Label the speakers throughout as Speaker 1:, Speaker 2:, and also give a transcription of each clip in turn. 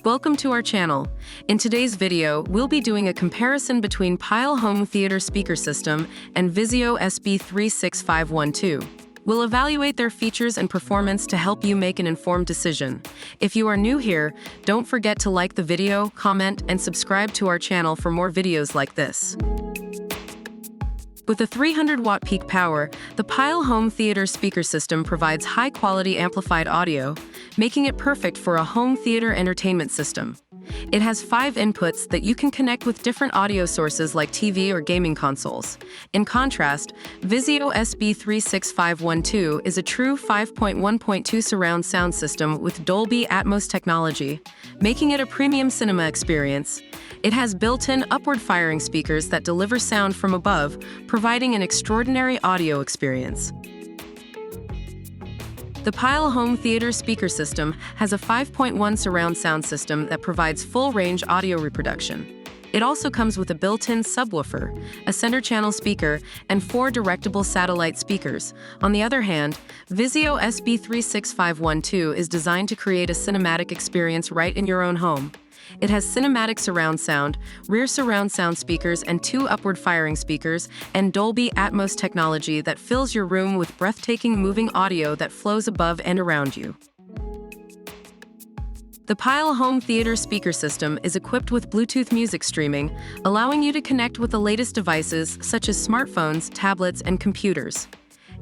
Speaker 1: Welcome to our channel. In today's video, we'll be doing a comparison between Pyle home theater speaker system and Vizio SB36512. We'll evaluate their features and performance to help you make an informed decision. If you are new here, don't forget to like the video, comment, and subscribe to our channel for more videos like this. With a 300-watt peak power, the Pyle home theater speaker system provides high-quality amplified audio, making it perfect for a home theater entertainment system. It has 5 inputs that you can connect with different audio sources like TV or gaming consoles. In contrast, Vizio SB36512 is a true 5.1.2 surround sound system with Dolby Atmos technology, making it a premium cinema experience. It has built-in upward-firing speakers that deliver sound from above, providing an extraordinary audio experience. The Pyle home theater speaker system has a 5.1 surround sound system that provides full-range audio reproduction. It also comes with a built-in subwoofer, a center-channel speaker, and 4 directable satellite speakers. On the other hand, Vizio SB36512 is designed to create a cinematic experience right in your own home. It has cinematic surround sound, rear surround sound speakers and 2 upward-firing speakers, and Dolby Atmos technology that fills your room with breathtaking moving audio that flows above and around you. The Pyle home theater speaker system is equipped with Bluetooth music streaming, allowing you to connect with the latest devices such as smartphones, tablets, and computers.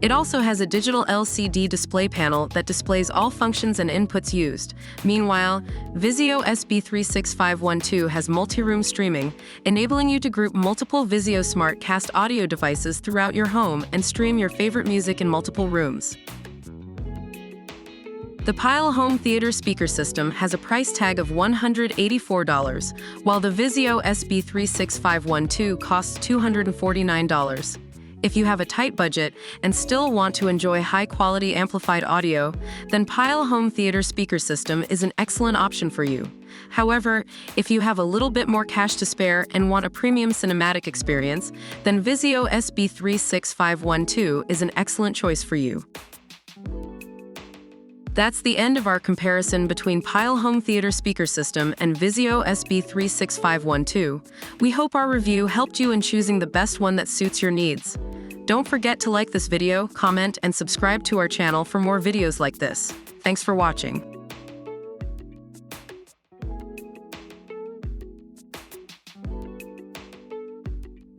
Speaker 1: It also has a digital LCD display panel that displays all functions and inputs used. Meanwhile, Vizio SB36512 has multi-room streaming, enabling you to group multiple Vizio SmartCast audio devices throughout your home and stream your favorite music in multiple rooms. The Pyle home theater speaker system has a price tag of $184, while the Vizio SB36512 costs $249. If you have a tight budget and still want to enjoy high-quality amplified audio, then Pyle home theater speaker system is an excellent option for you. However, if you have a little bit more cash to spare and want a premium cinematic experience, then Vizio SB36512 is an excellent choice for you. That's the end of our comparison between Pyle home theater speaker system and Vizio SB36512. We hope our review helped you in choosing the best one that suits your needs. Don't forget to like this video, comment, and subscribe to our channel for more videos like this. Thanks for watching.